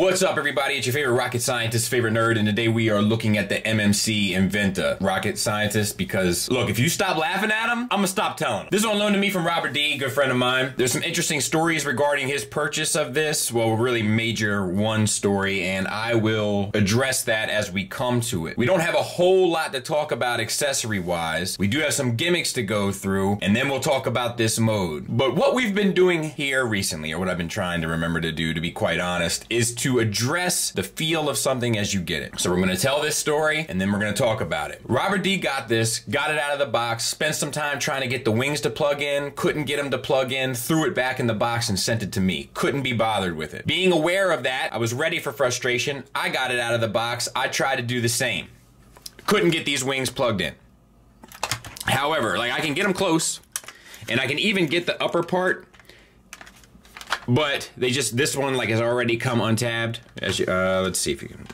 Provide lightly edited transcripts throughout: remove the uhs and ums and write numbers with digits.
What's up, everybody? It's your favorite rocket scientist, favorite nerd, and today we are looking at the MMC Inventa rocket scientist because, look, if you stop laughing at him, I'm gonna stop telling him. This is on loan to me from Robert D., good friend of mine. There's some interesting stories regarding his purchase of this. Well, really major one story, and I will address that as we come to it. We don't have a whole lot to talk about accessory-wise. We do have some gimmicks to go through, and then we'll talk about this mode. But what we've been doing here recently, or what I've been trying to remember to do, to be quite honest, is to address the feel of something as you get it. So we're gonna tell this story, and then we're gonna talk about it. Robert D got this, got it out of the box, spent some time trying to get the wings to plug in, couldn't get them to plug in, threw it back in the box and sent it to me. Couldn't be bothered with it. Being aware of that, I was ready for frustration. I got it out of the box. I tried to do the same. Couldn't get these wings plugged in. However, like, I can get them close, and I can even get the upper part, but they just, this one like has already come untabbed. As you, let's see if you can,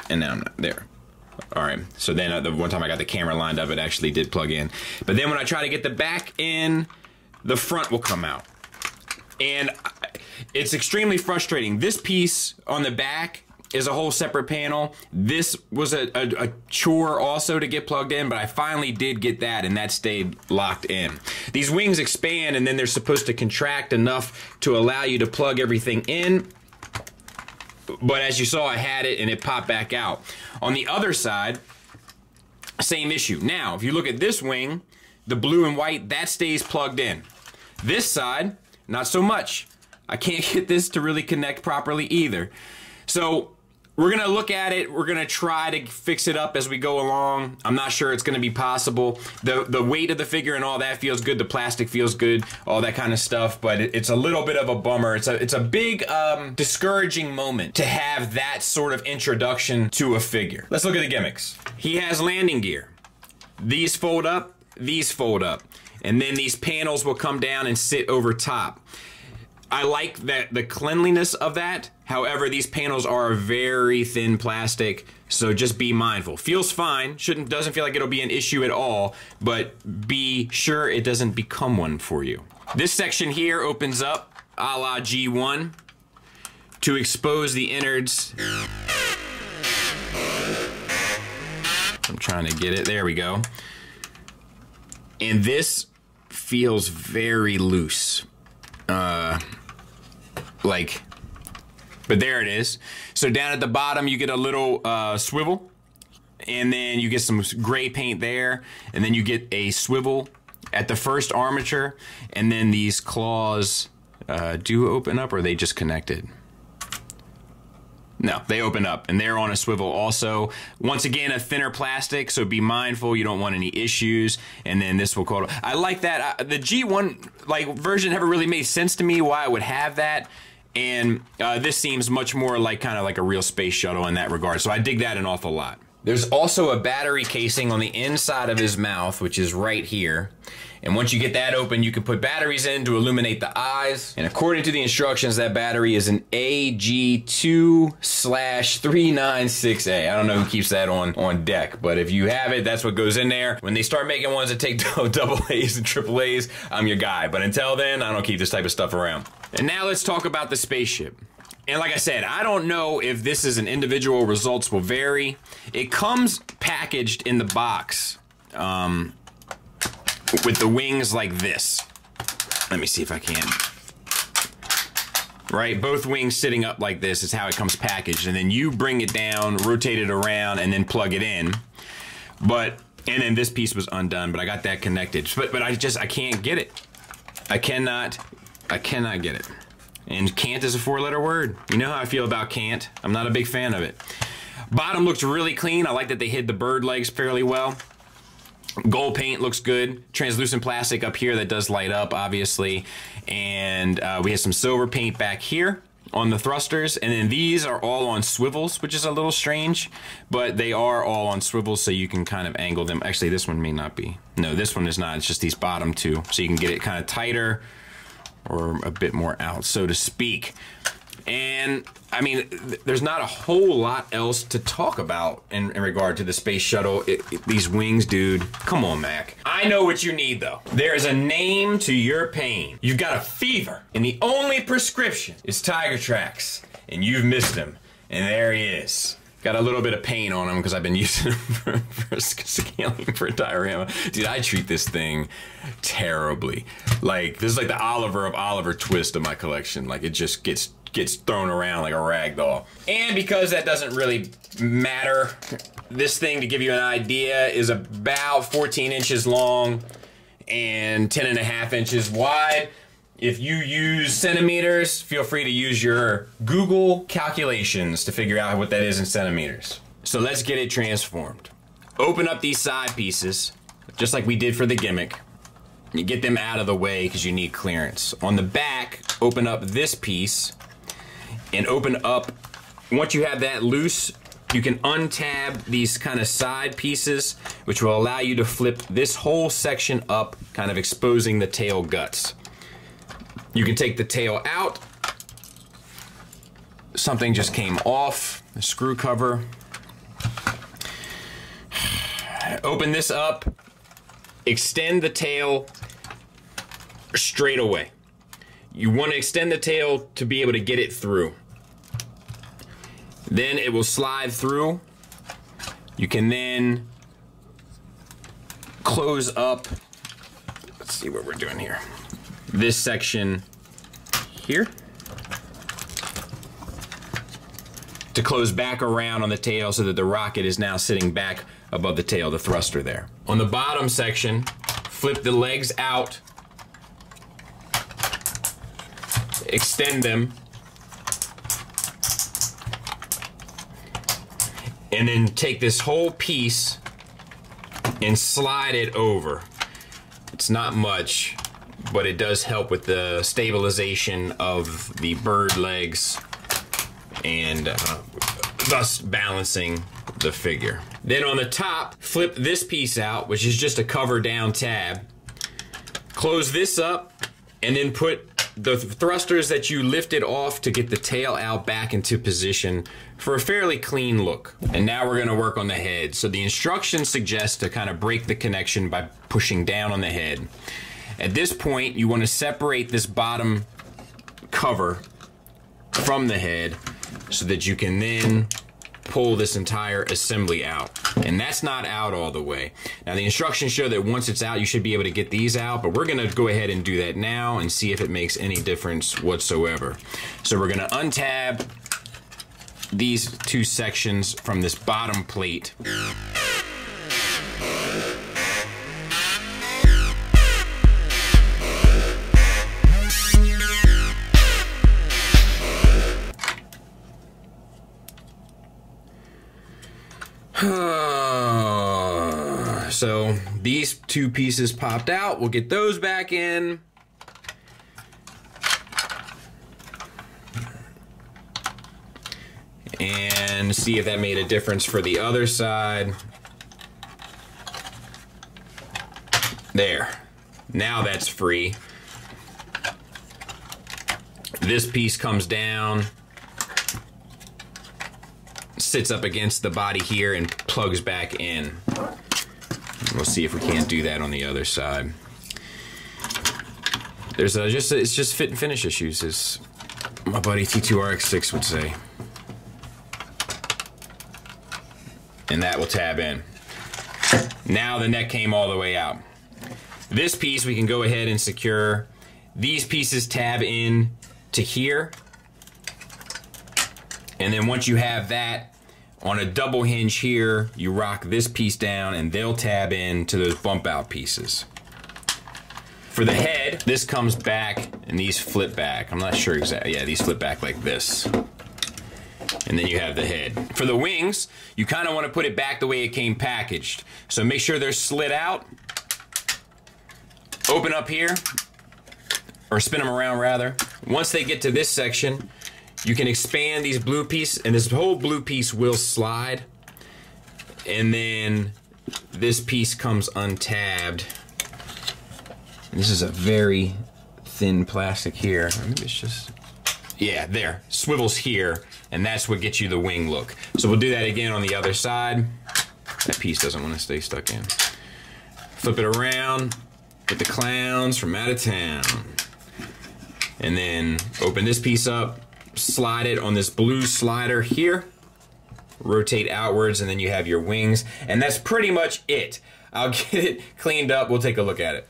and now I'm not there. All right, so then the one time I got the camera lined up, it actually did plug in. But then when I try to get the back in, the front will come out. And it's extremely frustrating. This piece on the back is a whole separate panel. This was a chore also to get plugged in, but I finally did get that, and that stayed locked in. These wings expand, and then they're supposed to contract enough to allow you to plug everything in. But as you saw, I had it, and it popped back out. On the other side, same issue. Now, if you look at this wing, the blue and white, that stays plugged in. This side, not so much. I can't get this to really connect properly either. So we're gonna look at it, we're gonna try to fix it up as we go along. I'm not sure it's gonna be possible. The weight of the figure and all that feels good, the plastic feels good, all that kind of stuff, but it's a little bit of a bummer. It's a big discouraging moment to have that sort of introduction to a figure. Let's look at the gimmicks. He has landing gear. These fold up, and then these panels will come down and sit over top. I like that, the cleanliness of that. However, these panels are very thin plastic, so just be mindful. Feels fine, doesn't feel like it'll be an issue at all, but be sure it doesn't become one for you. This section here opens up a la G1 to expose the innards. I'm trying to get it, there we go. And this feels very loose. But there it is. So down at the bottom, you get a little swivel, and then you get some gray paint there, and then you get a swivel at the first armature, and then these claws do open up, or are they just connected? No, they open up, and they're on a swivel also. Once again, a thinner plastic, so be mindful you don't want any issues. And then this will call it. I like that. The G1 version never really made sense to me why I would have that. And this seems much more like kind of like a real space shuttle in that regard. So I dig that an awful lot. There's also a battery casing on the inside of his mouth, which is right here. And once you get that open, you can put batteries in to illuminate the eyes. And according to the instructions, that battery is an AG2/396A. I don't know who keeps that on deck, but if you have it, that's what goes in there. When they start making ones that take double A's and triple A's, I'm your guy. But until then, I don't keep this type of stuff around. And now let's talk about the spaceship. And like I said, I don't know if this is an individual, results will vary. It comes packaged in the box with the wings like this. Let me see if I can. Right, both wings sitting up like this is how it comes packaged. And then you bring it down, rotate it around, and then plug it in. And then this piece was undone, but I got that connected. But I can't get it. I cannot get it. And can't is a 4-letter word. You know how I feel about can't. I'm not a big fan of it. Bottom looks really clean. I like that they hid the bird legs fairly well. Gold paint looks good. Translucent plastic up here that does light up, obviously. And we have some silver paint back here on the thrusters. And then these are all on swivels, which is a little strange. But they are all on swivels, so you can kind of angle them. Actually, this one may not be. No, this one is not. It's just these bottom two. So you can get it kind of tighter or a bit more out, so to speak. And I mean, there's not a whole lot else to talk about in regard to the space shuttle. These wings, dude, come on, Mac. I know what you need, though. There is a name to your pain. You've got a fever, and the only prescription is Tiger Tracks. and you've missed him. And there he is. Got a little bit of paint on him because I've been using him for scaling for diorama. Dude, I treat this thing terribly. Like, this is like the Oliver of Oliver twist of my collection. Like, it just gets thrown around like a rag doll. And because that doesn't really matter, this thing, to give you an idea, is about 14 inches long and 10.5 inches wide. If you use centimeters, feel free to use your Google calculations to figure out what that is in centimeters. So let's get it transformed. Open up these side pieces, just like we did for the gimmick. You get them out of the way because you need clearance. On the back, open up this piece and open up, once you have that loose, you can untab these kind of side pieces, which will allow you to flip this whole section up, kind of exposing the tail guts. You can take the tail out. Something just came off the screw cover. Open this up, extend the tail straight away. You want to extend the tail to be able to get it through. Then it will slide through. You can then close up. Let's see what we're doing here. This section here to close back around on the tail so that the rocket is now sitting back above the tail, the thruster there. On the bottom section, flip the legs out, extend them, and then take this whole piece and slide it over. It's not much, but it does help with the stabilization of the bird legs and thus balancing the figure. Then on the top, flip this piece out, which is just a cover down tab. Close this up and then put the thrusters that you lifted off to get the tail out back into position for a fairly clean look. And now we're gonna work on the head. So the instructions suggest to kind of break the connection by pushing down on the head. At this point, you want to separate this bottom cover from the head so that you can then pull this entire assembly out. And that's not out all the way. Now the instructions show that once it's out, you should be able to get these out, but we're gonna go ahead and do that now and see if it makes any difference whatsoever. So we're gonna untab these two sections from this bottom plate. So these two pieces popped out. We'll get those back in. And see if that made a difference for the other side. There. Now that's free. This piece comes down, sits up against the body here and plugs back in. We'll see if we can't do that on the other side. There's it's just fit and finish issues, as my buddy T2RX6 would say. And that will tab in. Now the neck came all the way out. This piece we can go ahead and secure. These pieces tab in to here. And then once you have that, on a double hinge here, you rock this piece down and they'll tab in to those bump out pieces. For the head, this comes back and these flip back. I'm not sure exactly. Yeah, these flip back like this. And then you have the head. For the wings, you kind of want to put it back the way it came packaged. So make sure they're slid out. Open up here, or spin them around rather. Once they get to this section, you can expand these blue piece, and this whole blue piece will slide. And then this piece comes untabbed. This is a very thin plastic here. Maybe it's just, yeah, there. Swivels here, and that's what gets you the wing look. So we'll do that again on the other side. That piece doesn't want to stay stuck in. Flip it around with the clowns from out of town. And then open this piece up, slide it on this blue slider here, rotate outwards, and then you have your wings, and that's pretty much it. I'll get it cleaned up. We'll take a look at it.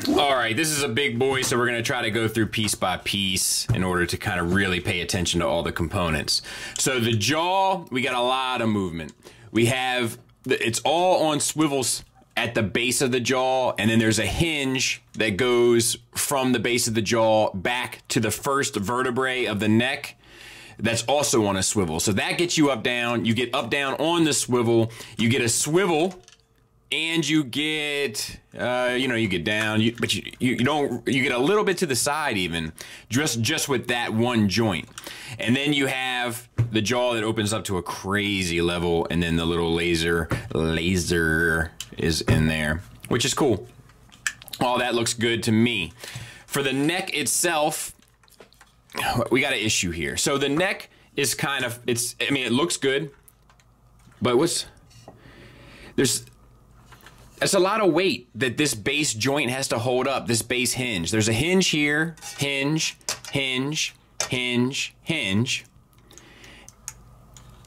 All right, this is a big boy, so we're gonna try to go through piece by piece in order to kind of really pay attention to all the components. So the jaw, we got a lot of movement. We have, it's all on swivels at the base of the jaw, and then there's a hinge that goes from the base of the jaw back to the first vertebrae of the neck. That's also on a swivel. So that gets you up, down. You get up, down on the swivel. You get a swivel, and you get, you get down, but you don't, you get a little bit to the side even, just with that one joint. And then you have the jaw that opens up to a crazy level, and then the little laser is in there, which is cool. All that looks good to me. For the neck itself, we got an issue here. So the neck is kind of, it looks good, but that's a lot of weight that this base joint has to hold up, this base hinge. There's a hinge here, hinge, hinge, hinge, hinge.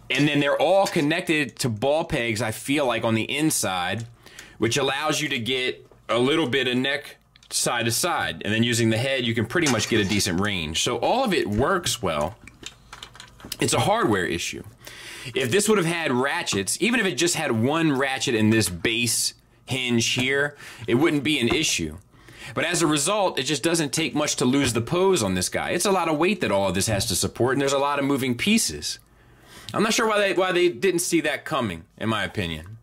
And then they're all connected to ball pegs, I feel like, on the inside, which allows you to get a little bit of neck side to side. And then using the head, you can pretty much get a decent range. So all of it works well. It's a hardware issue. If this would have had ratchets, even if it just had one ratchet in this base hinge here, it wouldn't be an issue. But as a result, it just doesn't take much to lose the pose on this guy. It's a lot of weight that all of this has to support, and there's a lot of moving pieces. I'm not sure why they didn't see that coming, in my opinion.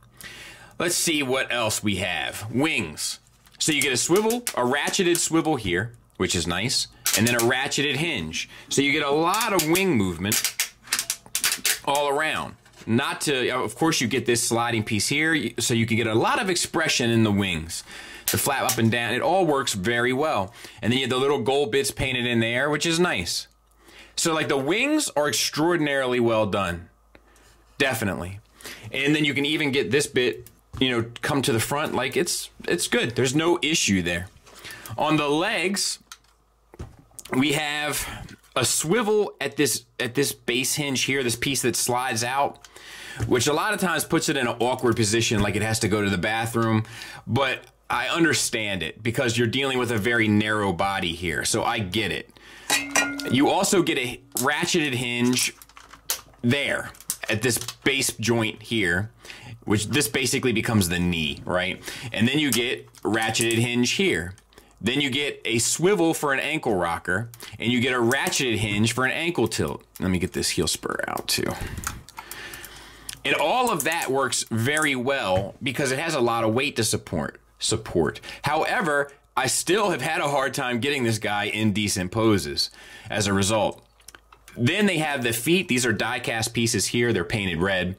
Let's see what else we have. Wings. So you get a swivel, a ratcheted swivel here, which is nice, and then a ratcheted hinge. So you get a lot of wing movement all around. Not to, of course, you get this sliding piece here, so you can get a lot of expression in the wings. The flap up and down, it all works very well. And then you have the little gold bits painted in there, which is nice. So like the wings are extraordinarily well done. Definitely. And then you can even get this bit, come to the front, like it's good. There's no issue there. On the legs, we have a swivel at this base hinge here, this piece that slides out, which a lot of times puts it in an awkward position, like it has to go to the bathroom. But I understand it because you're dealing with a very narrow body here, so I get it. You also get a ratcheted hinge there at this base joint here, which this basically becomes the knee, right? And then you get ratcheted hinge here. Then you get a swivel for an ankle rocker, and you get a ratcheted hinge for an ankle tilt. Let me get this heel spur out too. And all of that works very well because it has a lot of weight to support. However, I still have had a hard time getting this guy in decent poses as a result. Then they have the feet. These are die-cast pieces here. They're painted red.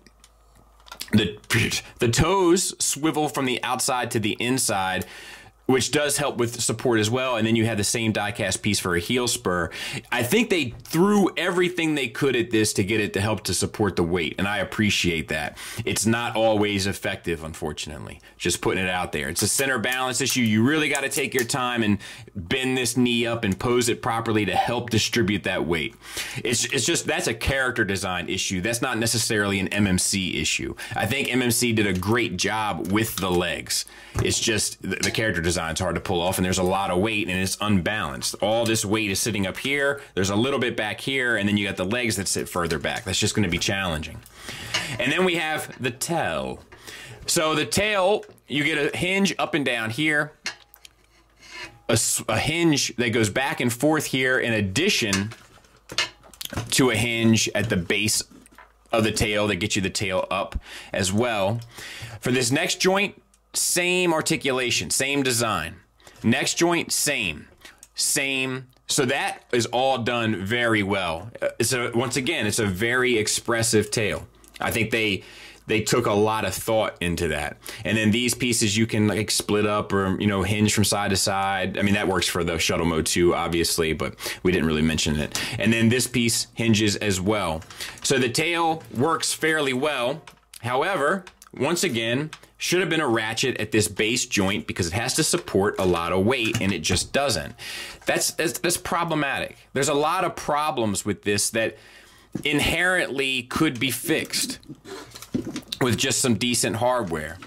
The toes swivel from the outside to the inside, which does help with support as well. And then you have the same die-cast piece for a heel spur. I think they threw everything they could at this to get it to help to support the weight, and I appreciate that. It's not always effective, unfortunately. Just putting it out there. It's a center balance issue. You really got to take your time and bend this knee up and pose it properly to help distribute that weight. It's just, that's a character design issue. That's not necessarily an MMC issue. I think MMC did a great job with the legs. It's just the character design's hard to pull off, and there's a lot of weight, and it's unbalanced. All this weight is sitting up here. There's a little bit back here, and then you got the legs that sit further back. That's just going to be challenging. And then we have the tail. So the tail, you get a hinge up and down here, a hinge that goes back and forth here in addition to a hinge at the base of the tail that gets you the tail up as well. For this next joint, same articulation, same design. Next joint, same. So that is all done very well. Once again, it's a very expressive tail. I think they took a lot of thought into that. And then these pieces you can like split up or, hinge from side to side. I mean, that works for the shuttle mode too, obviously, but we didn't really mention it. And then this piece hinges as well. So the tail works fairly well. However, once again, should have been a ratchet at this base joint because it has to support a lot of weight and it just doesn't. That's problematic. There's a lot of problems with this that inherently could be fixed with just some decent hardware.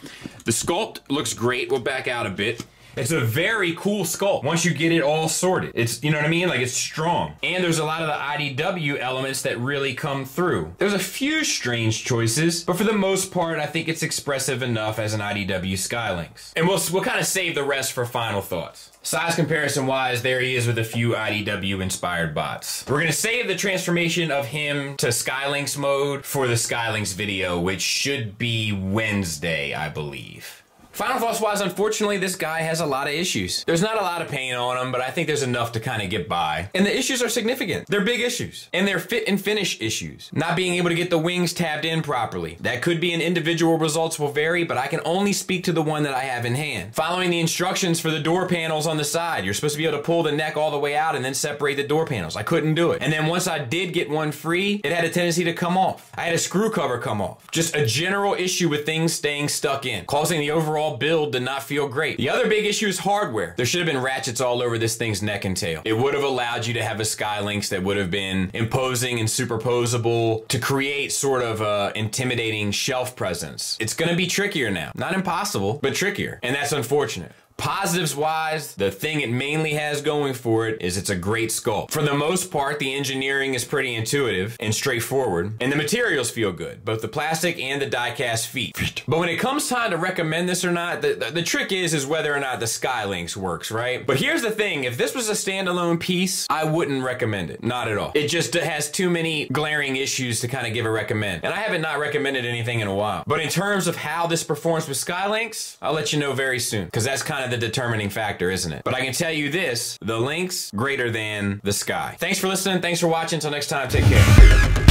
The sculpt looks great. We'll back out a bit. It's a very cool sculpt once you get it all sorted. It's, you know what I mean? Like, it's strong. And there's a lot of the IDW elements that really come through. There's a few strange choices, but for the most part, I think it's expressive enough as an IDW Skylynx. And we'll kind of save the rest for final thoughts. Size comparison wise, there he is with a few IDW inspired bots. We're gonna save the transformation of him to Skylynx mode for the Skylynx video, which should be Wednesday, I believe. Final thoughts wise, unfortunately, this guy has a lot of issues. There's not a lot of paint on him, but I think there's enough to kind of get by. And the issues are significant. They're big issues. And they're fit and finish issues. Not being able to get the wings tabbed in properly. That could be an individual, results will vary, but I can only speak to the one that I have in hand. Following the instructions for the door panels on the side. You're supposed to be able to pull the neck all the way out and then separate the door panels. I couldn't do it. And then once I did get one free, it had a tendency to come off. I had a screw cover come off. Just a general issue with things staying stuck in, causing the overall build to not feel great. The other big issue is hardware. There should have been ratchets all over this thing's neck and tail. It would have allowed you to have a Skylynx that would have been imposing and superposable to create sort of a intimidating shelf presence. It's gonna be trickier now. Not impossible, but trickier. And that's unfortunate. Positives wise, the thing it mainly has going for it is it's a great sculpt. For the most part, the engineering is pretty intuitive and straightforward, and the materials feel good, both the plastic and the die-cast feet. But when it comes time to recommend this or not, the trick is whether or not the Skylynx works, right? But here's the thing, if this was a standalone piece, I wouldn't recommend it, not at all. It just has too many glaring issues to kind of give a recommend. And I haven't not recommended anything in a while. But in terms of how this performs with Skylynx, I'll let you know very soon, because that's kind of the determining factor, isn't it? But I can tell you this, the Lynx greater than the Sky. Thanks for listening. Thanks for watching. Until next time, take care.